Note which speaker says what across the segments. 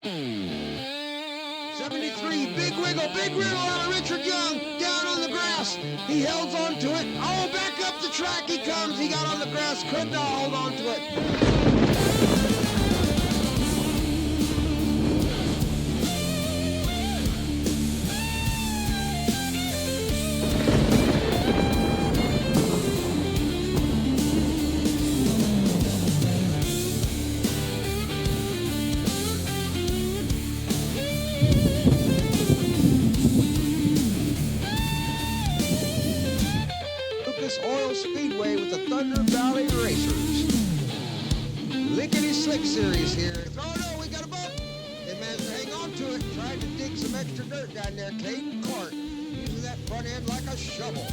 Speaker 1: 73, big wiggle out of Richard Young, down on the grass. He held on to it. Oh, back up the track he comes. He got on the grass, could not hold on to it. Concord Speedway with the Thunder Valley Racers. Lickety Slick Series here. Oh no, we got a bump. They managed to hang on to it. Tried to dig some extra dirt down there. Caden Clark using that front end like a shovel.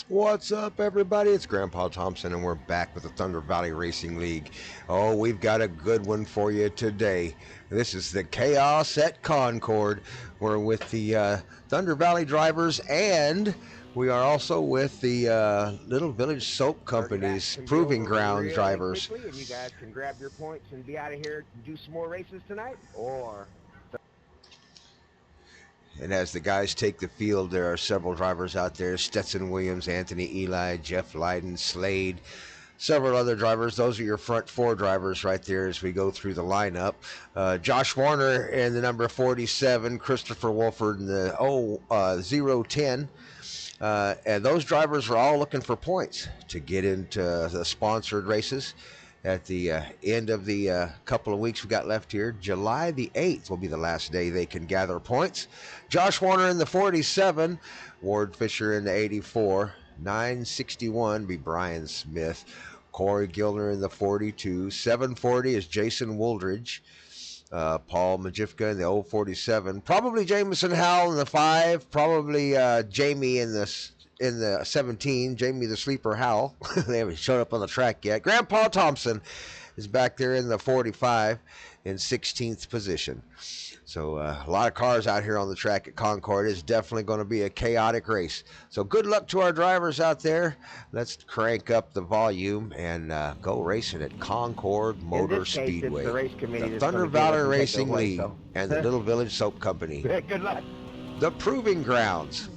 Speaker 1: What's up, everybody? It's Grandpa Thompson, and we're back with the Thunder Valley Racing League. Oh, we've got a good one for you today. This is the Chaos at Concord. We're with the Thunder Valley drivers, and we are also with the Little Village Soap Company's Proving Ground drivers.
Speaker 2: And you guys can grab your points and be out of here and do some more races tonight, or...
Speaker 1: And as the guys take the field, there are several drivers out there. Stetson Williams, Anthony Eli, Jeff Leiden, Slade, several other drivers. Those are your front four drivers right there as we go through the lineup. Josh Warner in the number 47, Christopher Wolford in the 010. And those drivers are all looking for points to get into the sponsored races. At the end of the couple of weeks we got left here, July the 8th will be the last day they can gather points. Josh Warner in the 47, Ward Fisher in the 84, 961 be Brian Smith, Corey Gilner in the 42, 740 is Jason Wooldridge, Paul Majifka in the 047, probably Jameson Howell in the 5, probably Jamie in the 17, Jamie the Sleeper Howell. They haven't showed up on the track yet. Grandpa Thompson is back there in the 45 in 16th position. So a lot of cars out here on the track at Concord. It's definitely going to be a chaotic race. So good luck to our drivers out there. Let's crank up the volume and go racing at Concord Motor Speedway. The Thunder Valley Racing League and the Little Village Soap Company.
Speaker 2: Good luck.
Speaker 1: The Proving Grounds.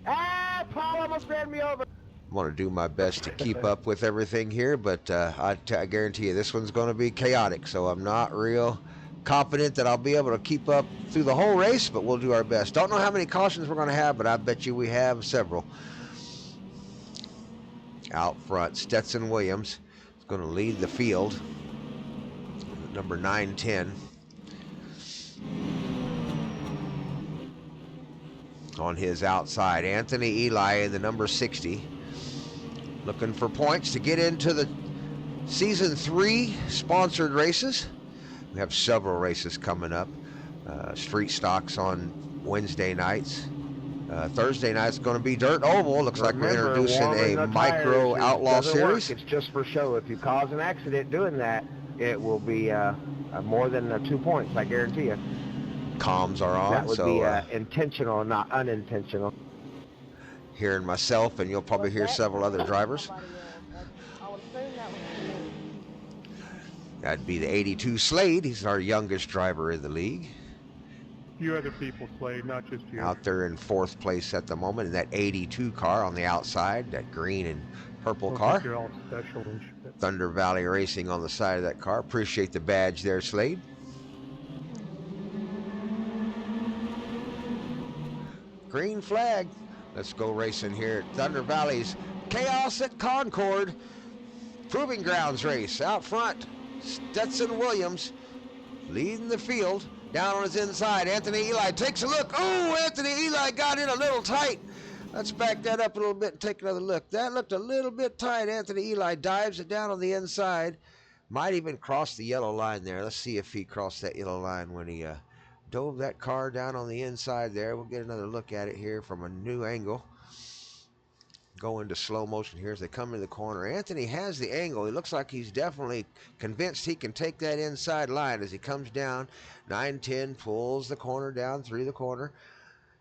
Speaker 2: Ah, Paul almost ran me over.
Speaker 1: I'm going to do my best to keep up with everything here, but I guarantee you this one's going to be chaotic, so I'm not real confident that I'll be able to keep up through the whole race, but we'll do our best. Don't know how many cautions we're going to have, but I bet you we have several. Out front, Stetson Williams is going to lead the field, number 910. On his outside, Anthony Eli in the number 60, looking for points to get into the season 3 sponsored races. We have several races coming up. Street stocks on Wednesday nights. Thursday night's going to be Dirt Oval. Looks like we're introducing a micro outlaw series.
Speaker 2: It's just for show. If you cause an accident doing that, it will be more than 2 points, I guarantee you.
Speaker 1: Comms are
Speaker 2: That
Speaker 1: on,
Speaker 2: would be
Speaker 1: so
Speaker 2: intentional, not unintentional.
Speaker 1: hearing myself, and you'll probably
Speaker 3: Was
Speaker 1: hear
Speaker 3: that
Speaker 1: several other drivers.
Speaker 3: somebody else? I would assume that was me.
Speaker 1: That'd be the 82 Slade. He's our youngest driver in the league.
Speaker 4: Few other people, Slade, not just you.
Speaker 1: Out there in fourth place at the moment in that 82 car on the outside, that green and purple
Speaker 4: Don't
Speaker 1: car.
Speaker 4: think you're all special and shit.
Speaker 1: Thunder Valley Racing on the side of that car. Appreciate the badge there, Slade. Green flag. Let's go racing here at Thunder Valley's Chaos at Concord. Proving Grounds race out front. Stetson Williams leading the field. Down on his inside, Anthony Eli takes a look. Oh, Anthony Eli got in a little tight. Let's back that up a little bit and take another look. That looked a little bit tight. Anthony Eli dives it down on the inside. Might even cross the yellow line there. Let's see if he crossed that yellow line when he dove that car down on the inside there. We'll get another look at it here from a new angle. Go into slow motion here as they come into the corner. Anthony has the angle. He looks like he's definitely convinced he can take that inside line as he comes down. 910 pulls the corner down through the corner.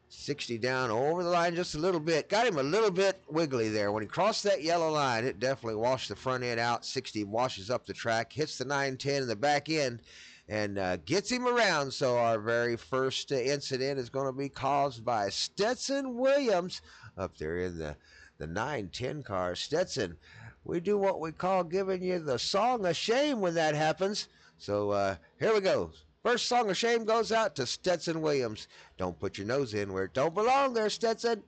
Speaker 1: 60 down over the line just a little bit. Got him a little bit wiggly there. When he crossed that yellow line, it definitely washed the front end out. 60 washes up the track, hits the 910 in the back end, and gets him around. So our very first incident is going to be caused by Stetson Williams up there in the 910 car. Stetson, we do what we call giving you the song of shame when that happens. So here we go. First song of shame goes out to Stetson Williams. Don't put your nose in where it don't belong there, Stetson.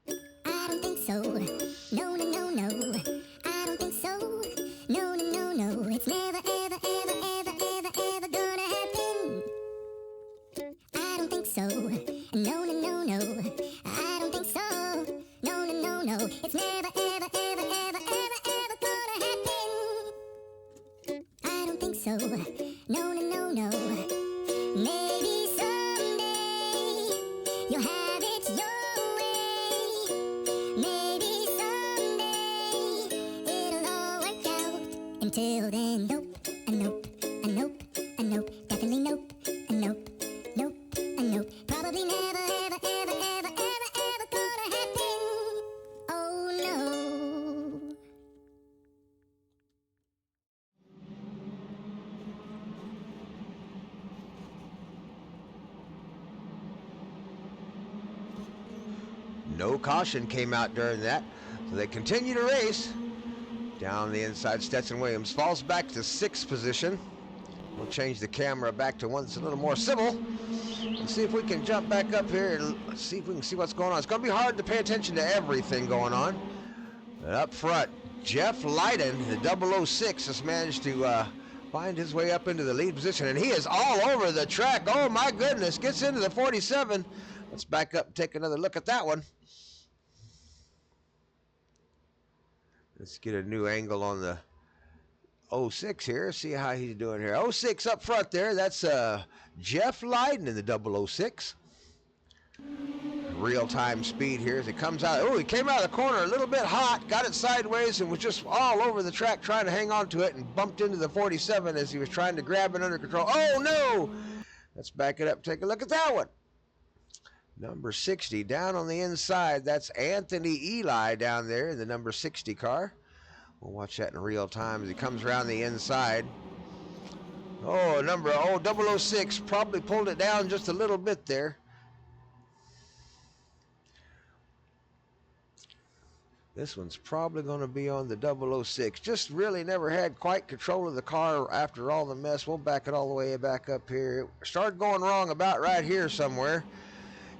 Speaker 5: I don't think so. No, no, no, no. I don't think so. No, no, no, no. It's never, ever, ever, ever, ever, ever gonna happen. I don't think so. No, no, no, no. I don't think so. No, no, no, no. It's never, ever, ever, ever, ever, ever gonna happen. I don't think so. No, no, no, no. Maybe someday you'll have it your way. Maybe someday it'll all work out. Until then, nope, a nope, a nope, a nope, definitely nope, a nope, nope, a nope. Probably never, ever, ever, ever, ever, ever gonna happen. Oh no.
Speaker 1: No caution came out during that, so they continue to race. Down the inside, Stetson Williams falls back to sixth position. We'll change the camera back to one that's a little more civil. Let's see if we can jump back up here and see if we can see what's going on. It's going to be hard to pay attention to everything going on. But up front, Jeff Leiden, the 006, has managed to find his way up into the lead position, and he is all over the track. Oh my goodness, gets into the 47. Let's back up and take another look at that one. Let's get a new angle on the 06 here, see how he's doing here. 06 up front there, that's Jeff Leiden in the 006. Real-time speed here as it comes out. Oh, he came out of the corner a little bit hot, got it sideways, and was just all over the track trying to hang on to it and bumped into the 47 as he was trying to grab it under control. Oh, no! Let's back it up and take a look at that one. Number 60 down on the inside. That's Anthony Eli down there in the number 60 car. We'll watch that in real time as he comes around the inside. Oh, 006 probably pulled it down just a little bit there. This one's probably going to be on the 006. Just really never had quite control of the car after all the mess. We'll back it all the way back up here. It started going wrong about right here somewhere.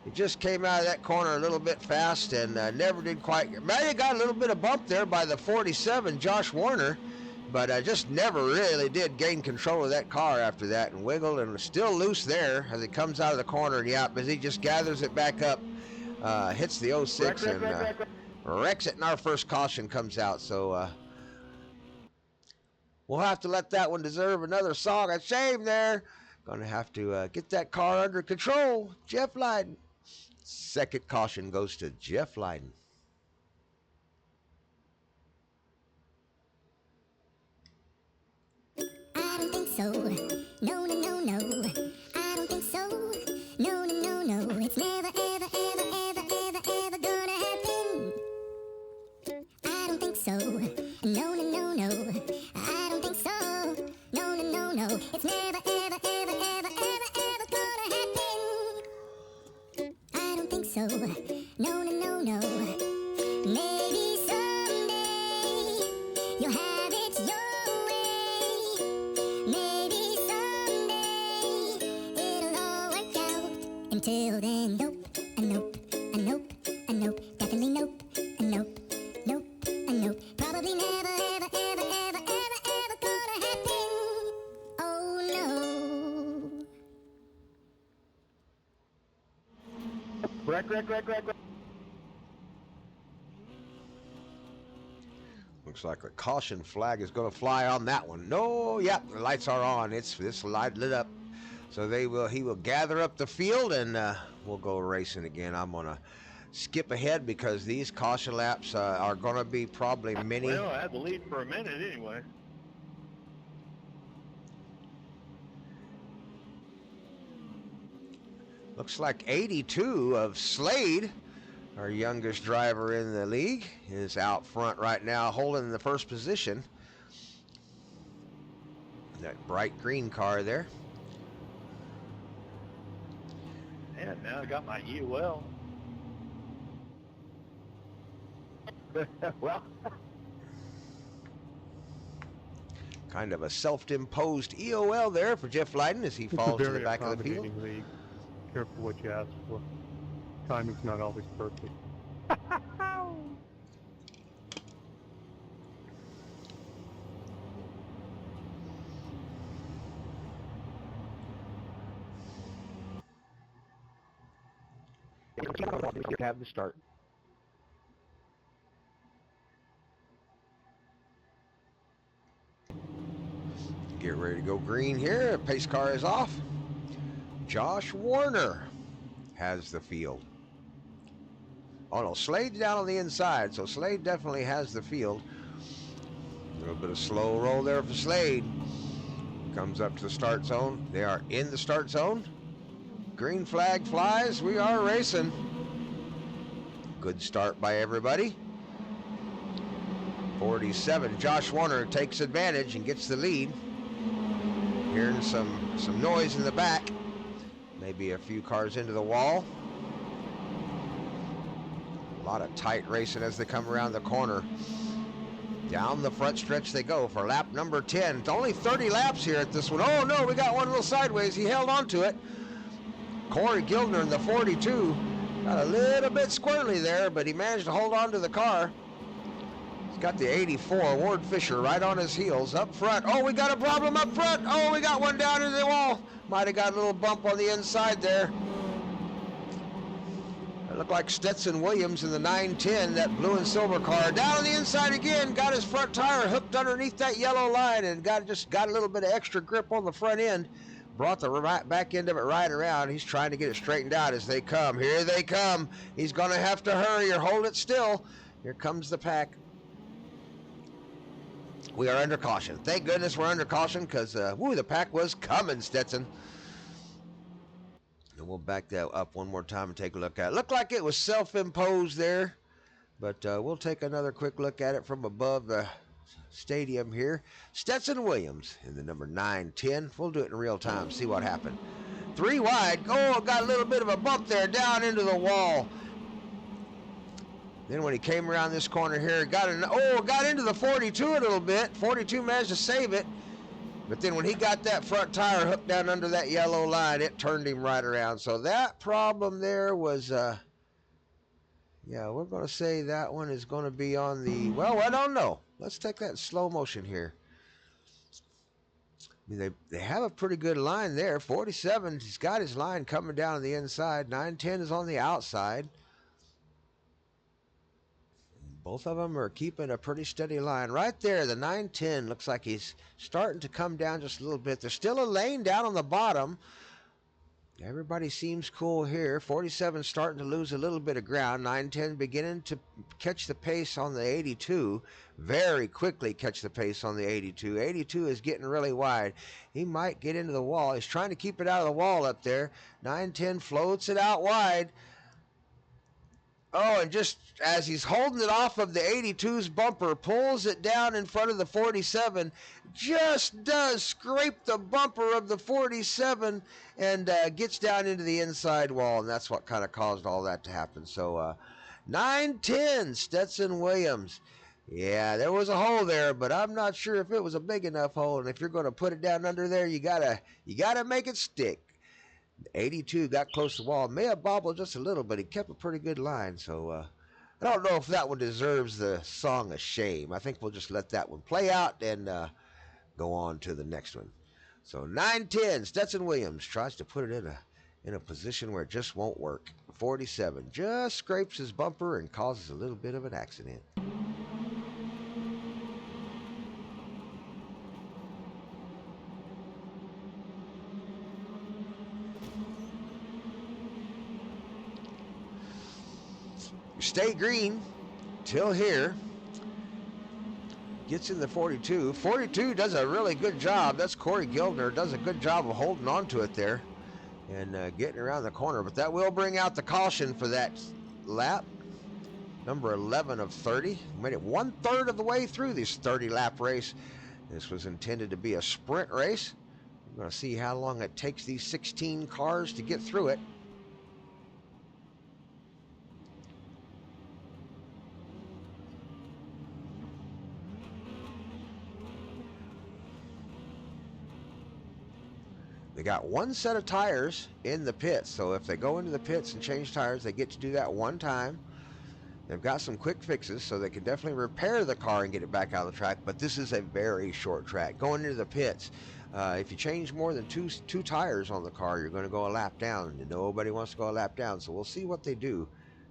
Speaker 1: It just came out of that corner a little bit fast and never did quite. Maybe got a little bit of bump there by the 47, Josh Warner, but just never really did gain control of that car after that and wiggled and was still loose there as it comes out of the corner. And yeah, as he just gathers it back up, hits the 06 and wrecks it, and our first caution comes out. So we'll have to let that one deserve another song of shame there. Gonna have to get that car under control. Jeff Leiden. Second caution goes to Jeff Leiden.
Speaker 5: so. No, no, no, no. I don't think so. No, no, no, no. It's never, ever, ever, ever, ever, ever gonna happen. I don't think so. No, no, no, no. I don't think so. No, no, no, no. It's never, ever, ever, ever, ever, ever gonna happen. I don't think so. No, no, no, no. Maybe someday you'll have it your way. Maybe someday it'll all work out. Until then, nope, a nope, a nope, a nope, definitely nope, a nope, nope, a nope. Probably never, ever, ever, ever, ever, ever gonna happen. Oh no.
Speaker 2: Wreck.
Speaker 1: Looks like the caution flag is going to fly on that one. No, yep, the lights are on. It's this light lit up. So he will gather up the field, and we'll go racing again. I'm going to skip ahead because these caution laps are going to be probably many.
Speaker 6: Well, I had the lead for a minute anyway.
Speaker 1: Looks like 82 of Slade, our youngest driver in the league, is out front right now holding the first position. That bright green car there.
Speaker 6: And now I got my EOL.
Speaker 2: Well,
Speaker 1: Kind of a self-imposed EOL there for Jeff Leiden as he
Speaker 4: It's a
Speaker 1: falls to the
Speaker 4: very
Speaker 1: back of the field.
Speaker 4: accommodating league. Careful what you ask for. Timing's not always perfect.
Speaker 2: have the start.
Speaker 1: Get ready to go green here. Pace car is off. Josh Warner has the field. Oh no, Slade's down on the inside, so Slade definitely has the field. A little bit of slow roll there for Slade. Comes up to the start zone. They are in the start zone. Green flag flies. We are racing. Good start by everybody. 47. Josh Warner takes advantage and gets the lead. Hearing some noise in the back. Maybe a few cars into the wall. A lot of tight racing as they come around the corner. Down the front stretch they go for lap number 10. It's only 30 laps here at this one. Oh no, we got one little sideways. He held on to it. Corey Gildner in the 42 got a little bit squirrely there, but he managed to hold on to the car. He's got the 84, Ward Fisher, right on his heels. Up front. Oh, we got a problem up front. Oh, we got one down into the wall. Might have got a little bump on the inside there. It looked like Stetson Williams in the 910, that blue and silver car. Down on the inside again, got his front tire hooked underneath that yellow line and just got a little bit of extra grip on the front end. Brought the back end of it right around. He's trying to get it straightened out as they come. Here they come. He's going to have to hurry or hold it still. Here comes the pack. We are under caution. Thank goodness we're under caution because, the pack was coming, Stetson. And we'll back that up one more time and take a look at it. Looked like it was self-imposed there, but we'll take another quick look at it from above the stadium here. Stetson Williams in the number 910. We'll do it in real time, see what happened. 3 wide. Oh, got a little bit of a bump there down into the wall. Then when he came around this corner here, got into the 42 a little bit. 42 managed to save it. But then when he got that front tire hooked down under that yellow line, it turned him right around. So that problem there was, we're going to say that one is going to be on the, well, I don't know. Let's take that in slow motion here. I mean, they have a pretty good line there. 47, he's got his line coming down on the inside. 910 is on the outside. Both of them are keeping a pretty steady line. Right there, the 910 looks like he's starting to come down just a little bit. There's still a lane down on the bottom. Everybody seems cool here. 47 starting to lose a little bit of ground. 910 beginning to catch the pace on the 82. Very quickly catch the pace on the 82. 82 is getting really wide. He might get into the wall. He's trying to keep it out of the wall up there. 910 floats it out wide. Oh, and just as he's holding it off of the 82's bumper, pulls it down in front of the 47, just does scrape the bumper of the 47 and gets down into the inside wall, and that's what kind of caused all that to happen. So 9-10, Stetson Williams. Yeah, there was a hole there, but I'm not sure if it was a big enough hole, and if you're going to put it down under there, you gotta make it stick. 82 got close to the wall. May have bobbled just a little, but he kept a pretty good line. So I don't know if that one deserves the song of shame. I think we'll just let that one play out and go on to the next one. So 9-10, Stetson Williams tries to put it in a position where it just won't work. 47 just scrapes his bumper and causes a little bit of an accident. Stay green till here. Gets in the 42. 42 does a really good job. That's Corey Gildner. Does a good job of holding on to it there and getting around the corner. But that will bring out the caution for that lap. Number 11 of 30. Made it 1/3 of the way through this 30-lap race. This was intended to be a sprint race. We're going to see how long it takes these 16 cars to get through it. They got one set of tires in the pits, so if they go into the pits and change tires, they get to do that one time. They've got some quick fixes, so they can definitely repair the car and get it back out of the track, but this is a very short track. Going into the pits, if you change more than two tires on the car, you're going to go a lap down, and nobody wants to go a lap down, so we'll see what they do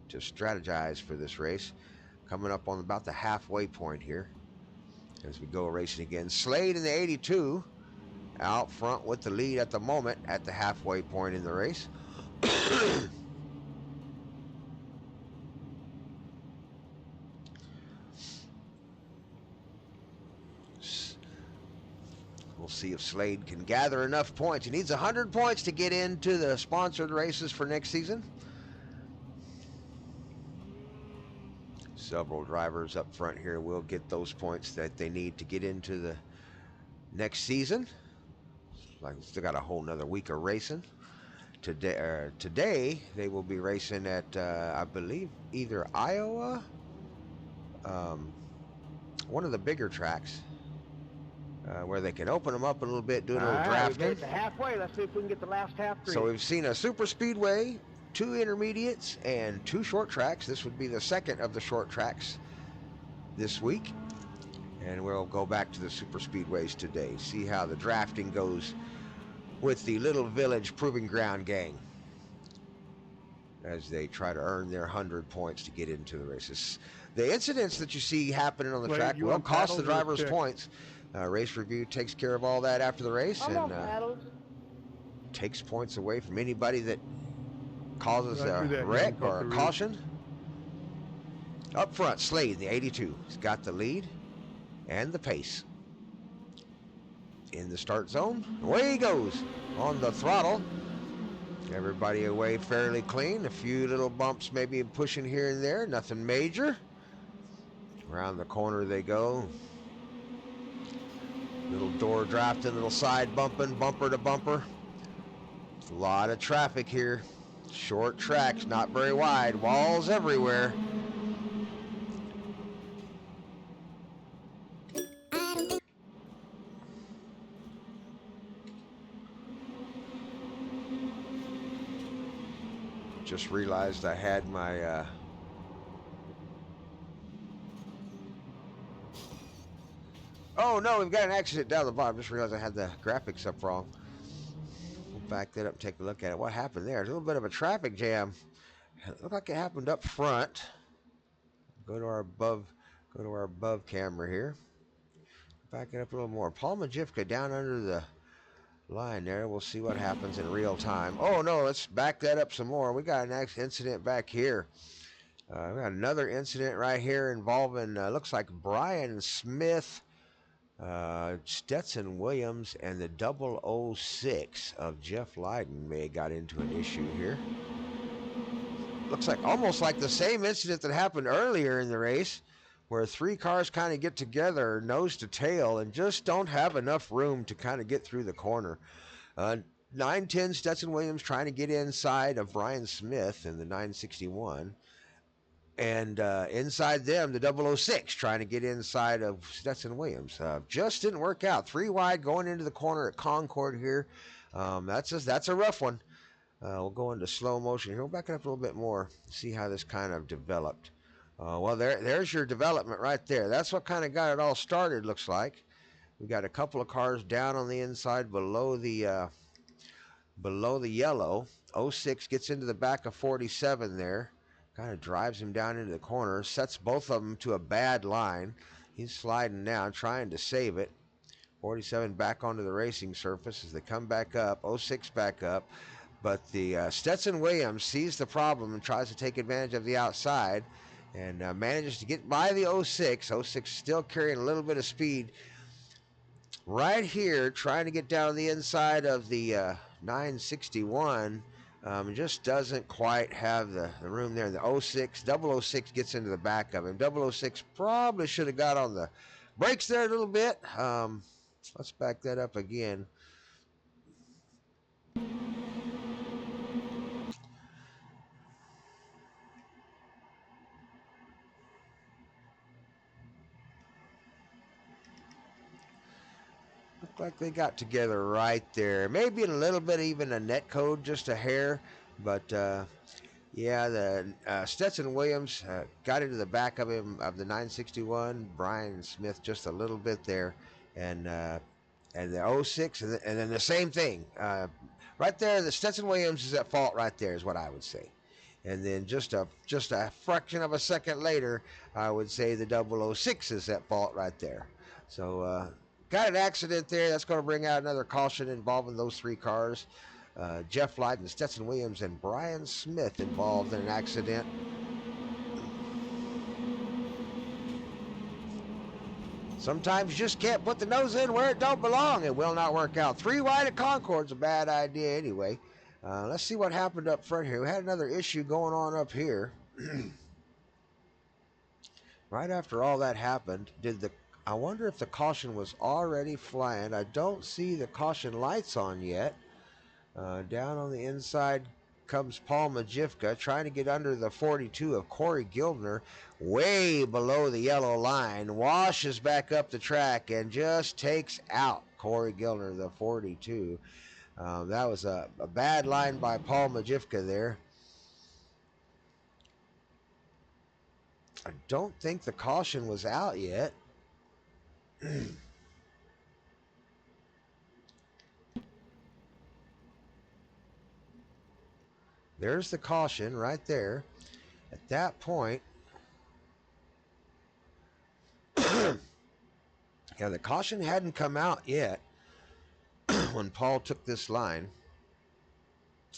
Speaker 1: to strategize for this race. Coming up on about the halfway point here as we go racing again. Slade in the 82. Out front with the lead at the moment at the halfway point in the race. We'll see if Slade can gather enough points. He needs 100 points to get into the sponsored races for next season. Several drivers up front here will get those points that they need to get into the next season. Like, still got a whole nother week of racing. Today they will be racing at I believe either Iowa, one of the bigger tracks, where they can open them up a little bit, do a little drafting.
Speaker 2: We've made it to halfway. Let's see if we can get the last half green.
Speaker 1: So we've seen a super speedway, 2 intermediates, and 2 short tracks. This would be the second of the short tracks this week. And we'll go back to the super speedways today, see how the drafting goes with the Little Village Proving Ground gang as they try to earn their 100 points to get into the races. The incidents that you see happening on the track will cost the drivers points. Race Review takes care of all that after the race and takes points away from anybody that causes a wreck or a caution. Up front, Slade, the 82. He's got the lead and the pace. In the start zone, away he goes on the throttle. Everybody away fairly clean. A few little bumps maybe pushing here and there, nothing major. Around the corner they go. Little door drafting, little side bumping, bumper to bumper. A lot of traffic here. Short tracks, not very wide, walls everywhere. Just realized I had my oh no, we've got an accident down the bottom. Just realized I had the graphics up wrong. We'll back that up and take a look at it. What happened there? A little bit of a traffic jam. It looked like it happened up front. Go to our above camera here. Back it up a little more. Paul Majivka down under the line there. We'll see what happens in real time. Oh no, let's back that up some more. We got an incident back here. We got another incident right here involving, looks like Brian Smith, Stetson Williams, and the 006 of Jeff Lydon may have got into an issue here. Looks like almost like the same incident that happened earlier in the race, where three cars kind of get together nose to tail and just don't have enough room to kind of get through the corner. 910 Stetson Williams trying to get inside of Brian Smith in the 961. And inside them, the 006 trying to get inside of Stetson Williams. Just didn't work out. 3 wide going into the corner at Concord here. That's a rough one. We'll go into slow motion here. We'll back it up a little bit more, see how this kind of developed. Well, there's your development right there. That's what kind of got it all started, looks like. We got a couple of cars down on the inside below the yellow. 06 gets into the back of 47 there. Kind of drives him down into the corner. Sets both of them to a bad line. He's sliding down, trying to save it. 47 back onto the racing surface as they come back up. 06 back up. But the Stetson Williams sees the problem and tries to take advantage of the outside and manages to get by the 06. 06 still carrying a little bit of speed. Right here, trying to get down the inside of the 961. Just doesn't quite have the room there. The 06, 006 gets into the back of him. 006 probably should have got on the brakes there a little bit. Let's back that up again. Looked like they got together right there. Maybe a little bit even a net code, just a hair. But yeah, the Stetson Williams got into the back of him of the 961. Brian Smith just a little bit there. And the 06, and then the same thing. Right there, the Stetson Williams is at fault right there is what I would say. And then just a fraction of a second later, I would say the 006 is at fault right there. So got an accident there. That's going to bring out another caution involving those 3 cars. Jeff Lydon, Stetson Williams, and Brian Smith involved in an accident. Sometimes you just can't put the nose in where it don't belong. It will not work out. 3 wide at Concord's a bad idea anyway. Let's see what happened up front here. We had another issue going on up here. Right after all that happened, I wonder if the caution was already flying. I don't see the caution lights on yet. Down on the inside comes Paul Majivka trying to get under the 42 of Corey Gildner, way below the yellow line, washes back up the track and just takes out Corey Gildner, the 42. That was a bad line by Paul Majivka there. I don't think the caution was out yet. There's the caution right there. At that point, yeah, the caution hadn't come out yet when Paul took this line.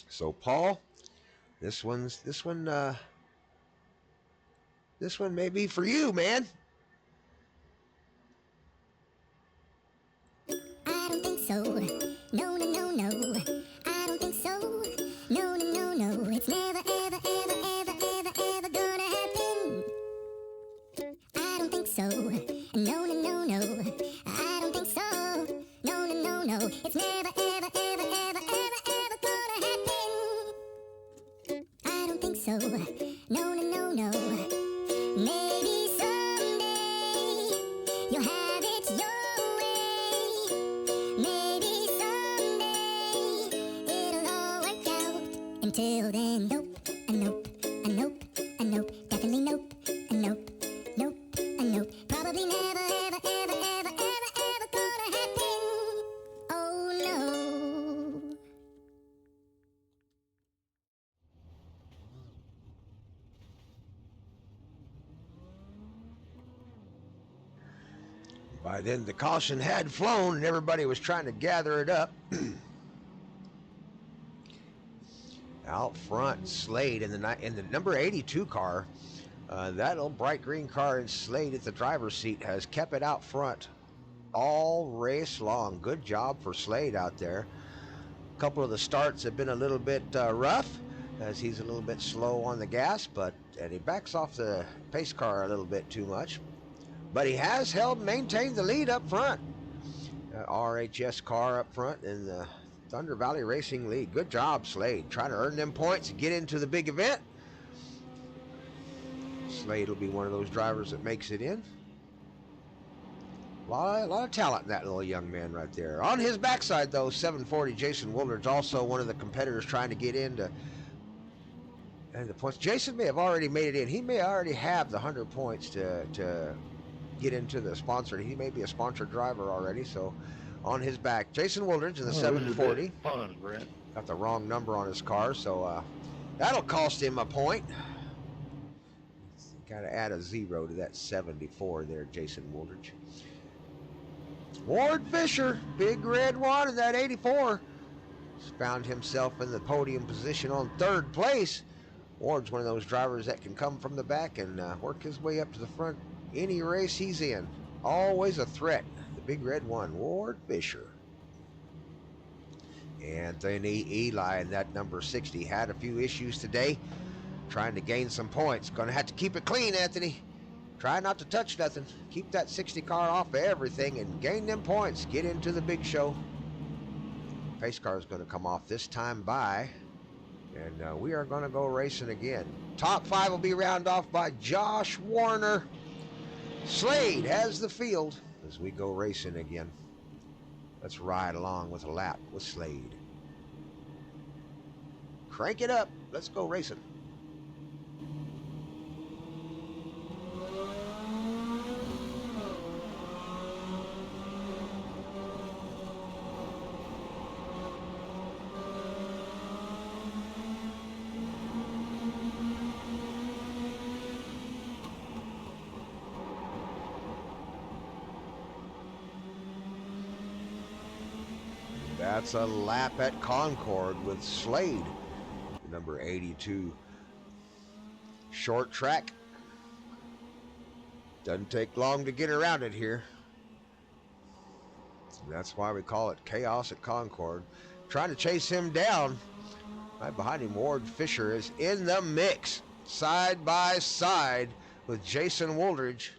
Speaker 1: So Paul, this one may be for you, man.
Speaker 5: I don't think so. No, no, no, no. I don't think so. No, no, no, no. It's never, ever, ever, ever, ever, ever gonna happen. I don't think so. No, no, no, no. I don't think so. No, no, no, no. It's never, ever, ever, ever, ever, ever gonna happen. I don't think so. No, no, no, no. Maybe someday you'll have it your way. Maybe someday it'll all work out. Until then, nope, a nope, a nope, a nope, definitely nope, a nope, nope, a nope. Probably never, ever, ever, ever, ever, ever gonna happen. Oh no.
Speaker 1: By then, the caution had flown, and everybody was trying to gather it up. Out front, Slade in the number 82 car. That little bright green car in Slade at the driver's seat has kept it out front all race long. Good job for Slade out there. A couple of the starts have been a little bit rough, as he's a little bit slow on the gas, and he backs off the pace car a little bit too much. But he has maintained the lead up front. RHS car up front in the Thunder Valley Racing lead. Good job, Slade. Trying to earn them points and get into the big event. Slade will be one of those drivers that makes it in. A lot of talent in that little young man right there. On his backside, though, 740 Jason Woolridge, also one of the competitors trying to get into the points. Jason may have already made it in. He may already have the 100 points to get into the sponsor. He may be a sponsored driver already, so on his back, Jason Woolridge in the 740.
Speaker 6: Fun, Brent.
Speaker 1: Got the wrong number on his car, so that'll cost him a point. Got to add a 0 to that 74 there, Jason Woolridge. Ward Fisher, big red one in that 84. Found himself in the podium position on 3rd place. Ward's one of those drivers that can come from the back and work his way up to the front any race he's in. Always a threat. The big red one, Ward Fisher. Anthony Eli in that number 60 had a few issues today, trying to gain some points. Gonna have to keep it clean, Anthony. Try not to touch nothing. Keep that 60 car off of everything and gain them points. Get into the big show. Pace car is going to come off this time by, and we are going to go racing again. Top 5 will be rounded off by Josh Warner. Slade has the field as we go racing again. Let's ride along with a lap with Slade. Crank it up. Let's go racing. That's a lap at Concord with Slade, number 82. Short track. Doesn't take long to get around it here. That's why we call it Chaos at Concord. Trying to chase him down. Right behind him, Ward Fisher is in the mix, side by side with Jason Woolridge.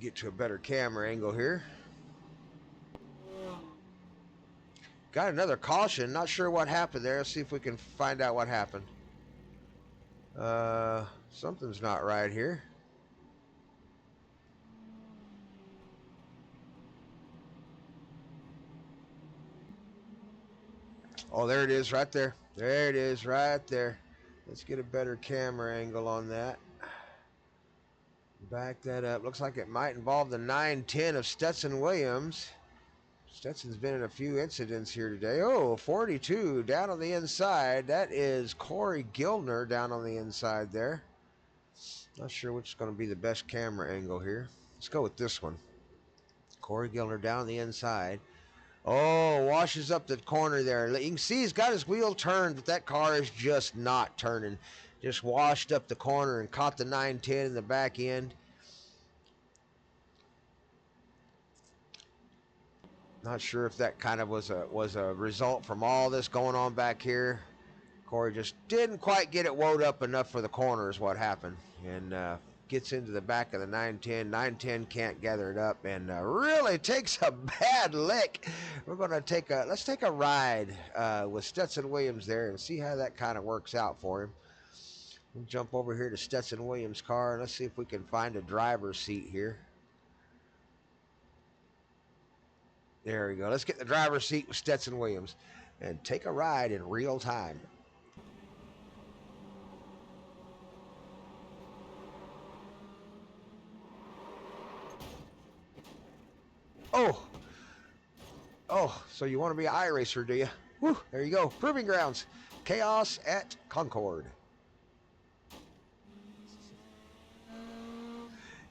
Speaker 1: Get to a better camera angle here. Got another caution. Not sure what happened there. Let's see if we can find out what happened. Something's not right here. Oh, there it is right there. There it is right there. Let's get a better camera angle on that. Back that up. Looks like it might involve the 910 of Stetson Williams. Stetson's been in a few incidents here today. Oh, 42 down on the inside. That is Corey Gildner down on the inside there. Not sure which is going to be the best camera angle here. Let's go with this one. Corey Gildner down the inside. Oh, washes up the corner there. You can see he's got his wheel turned, but that car is just not turning. Just washed up the corner and caught the 910 in the back end. Not sure if that kind of was a result from all this going on back here. Corey just didn't quite get it wound up enough for the corner is what happened. And gets into the back of the 910. 910 can't gather it up and really takes a bad lick. We're going to let's take a ride with Stetson Williams there and see how that kind of works out for him. We'll jump over here to Stetson Williams' car and let's see if we can find a driver's seat here. There we go. Let's get the driver's seat with Stetson Williams and take a ride in real time. Oh, so you want to be an iRacer, do you? Whew, there you go. Proving grounds. Chaos at Concord.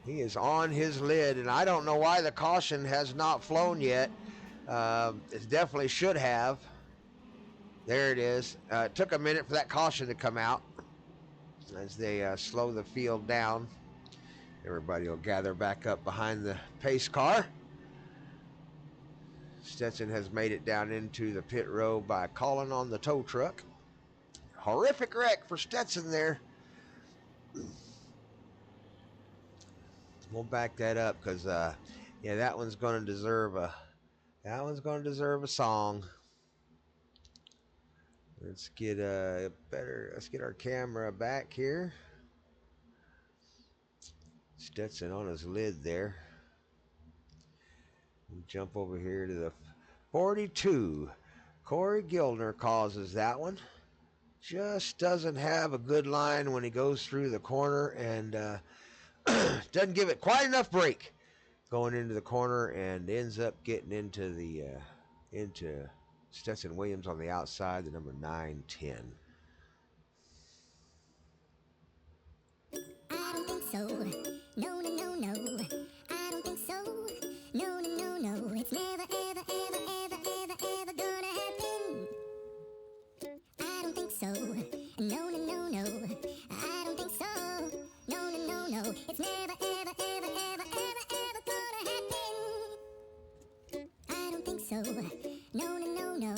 Speaker 1: He is on his lid, and I don't know why the caution has not flown yet. It definitely should have. There it is. It took a minute for that caution to come out as they slow the field down. Everybody will gather back up behind the pace car. Stetson has made it down into the pit road by calling on the tow truck. Horrific wreck for Stetson there. We'll back that up because, yeah, that one's going to deserve a song. Let's get our camera back here. Stetson on his lid there. We'll jump over here to the 42. Corey Gildner causes that one. Just doesn't have a good line when he goes through the corner and doesn't give it quite enough brake going into the corner and ends up getting into Stetson Williams on the outside, the number 910.
Speaker 5: I don't think so. No, no, no, no. I don't think so. No, no, no, no. It's never, ever, ever, ever, ever, ever gonna happen. I don't think so. No, no, no, no. I don't think so. No, no, no, no. It's never, ever, ever, ever, ever, ever gonna happen. I don't think so. No, no, no, no.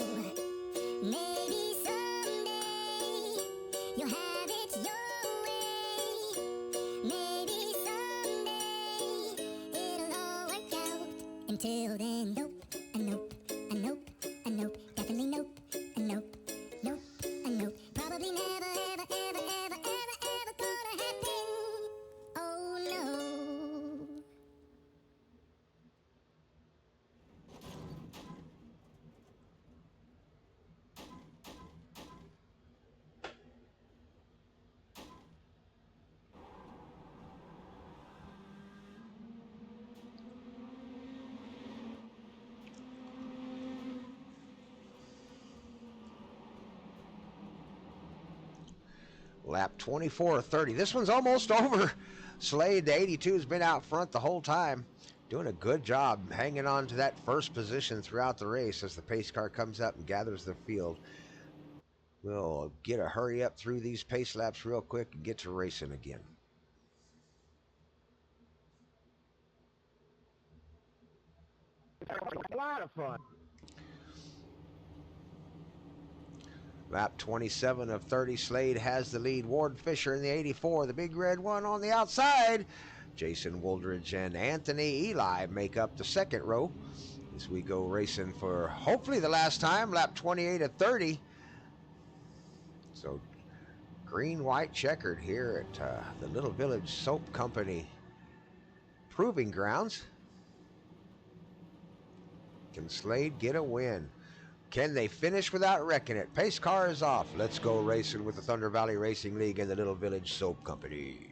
Speaker 5: Maybe someday you'll have it your way. Maybe someday it'll all work out. Until then, nope, a nope, a nope, a nope, definitely nope, a nope, nope, a nope. Probably never, ever, ever, ever, ever, ever gonna happen. Oh no.
Speaker 1: Lap 24:30. This one's almost over. Slade, the 82, has been out front the whole time. Doing a good job hanging on to that first position throughout the race as the pace car comes up and gathers the field. We'll get a hurry up through these pace laps real quick and get to racing again.
Speaker 2: A lot of fun.
Speaker 1: Lap 27 of 30, Slade has the lead. Ward Fisher in the 84, the big red one on the outside. Jason Woldridge and Anthony Eli make up the second row as we go racing for hopefully the last time. Lap 28 of 30. So green, white checkered here at the Little Village Soap Company Proving Grounds. Can Slade get a win? Can they finish without wrecking it? Pace car is off. Let's go racing with the Thunder Valley Racing League and the Little Village Soap Company.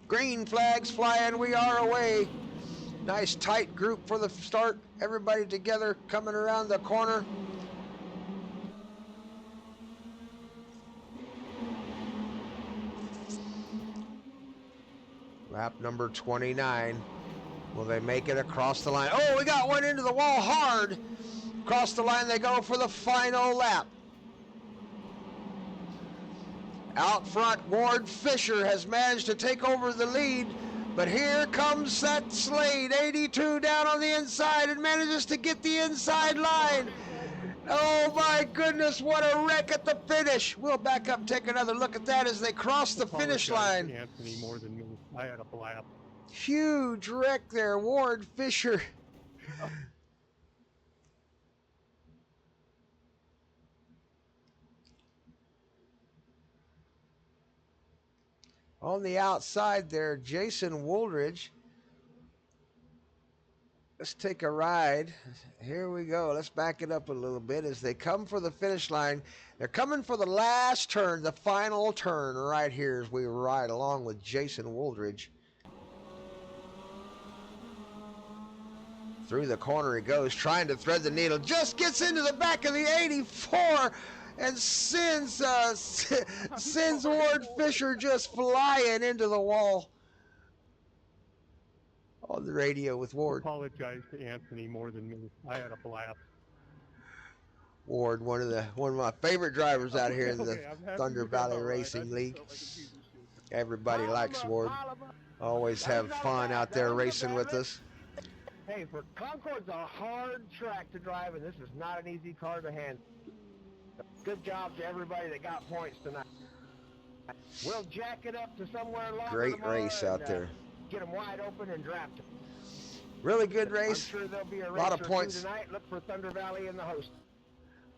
Speaker 1: Green flags flying. We are away. Nice tight group for the start. Everybody together coming around the corner. Lap number 29. Will they make it across the line? Oh, we got one into the wall hard. Across the line they go for the final lap. Out front, Ward Fisher has managed to take over the lead, but here comes that Slade, 82 down on the inside and manages to get the inside line. Oh my goodness, what a wreck at the finish. We'll back up, take another look at that as they cross the finish line.
Speaker 4: Anthony more than me. I had a blast.
Speaker 1: Huge wreck there, Ward Fisher. On the outside there, Jason Woolridge Let's take a ride. Here we go. Let's back it up a little bit as they come for the finish line. They're coming for the last turn, the final turn right here as we ride along with Jason Wooldridge. Through the corner he goes, trying to thread the needle. Just gets into the back of the 84 and sends Ward Fisher just flying into the wall. On the radio with Ward.
Speaker 4: Apologize to Anthony more than me. I had a blast.
Speaker 1: Ward, one of my favorite drivers out here in the
Speaker 4: Okay, I'm happy
Speaker 1: Thunder
Speaker 4: with that,
Speaker 1: Valley
Speaker 4: all right. I
Speaker 1: Racing
Speaker 4: just
Speaker 1: League.
Speaker 4: felt like a piece of shit.
Speaker 1: Everybody likes Ward. Always have fun out there racing with us.
Speaker 2: Hey, for Concord's a hard track to drive, and this is not an easy car to handle. Good job to everybody that got points tonight. We'll jack it up to somewhere longer
Speaker 1: Great
Speaker 2: tomorrow
Speaker 1: race out
Speaker 2: and,
Speaker 1: there.
Speaker 2: Get them wide open and draft them.
Speaker 1: Really good
Speaker 2: I'm
Speaker 1: race.
Speaker 2: sure there'll be a
Speaker 1: A
Speaker 2: race
Speaker 1: lot of
Speaker 2: or two
Speaker 1: points.
Speaker 2: tonight. Look for Thunder Valley in the host.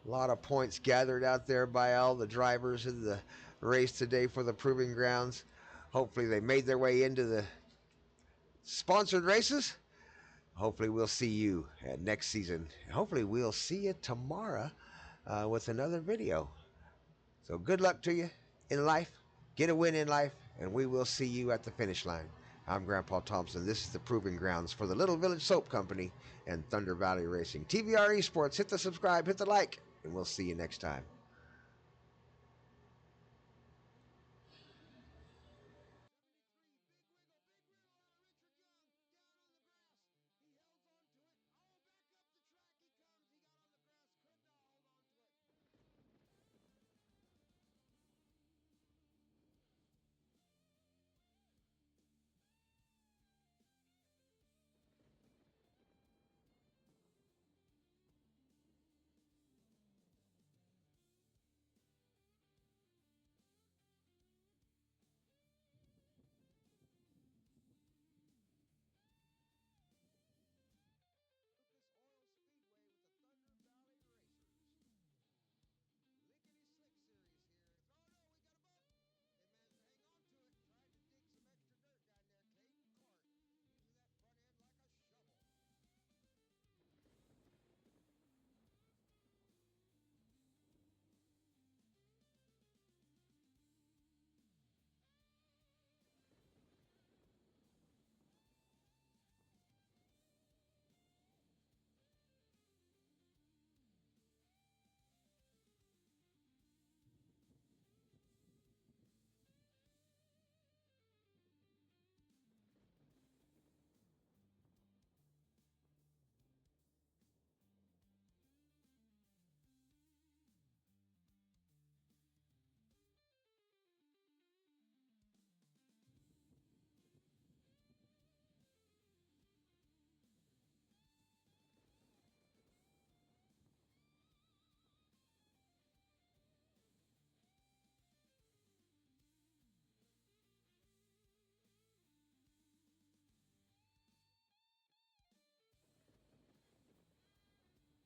Speaker 1: A lot of points gathered out there by all the drivers in the race today for the Proving Grounds. Hopefully they made their way into the sponsored races. Hopefully we'll see you at next season. Hopefully we'll see you tomorrow with another video. So good luck to you in life. Get a win in life, and we will see you at the finish line. I'm Grandpa Thompson. This is the Proving Grounds for the Little Village Soap Company and Thunder Valley Racing. TVR Esports, hit the subscribe, hit the like, and we'll see you next time.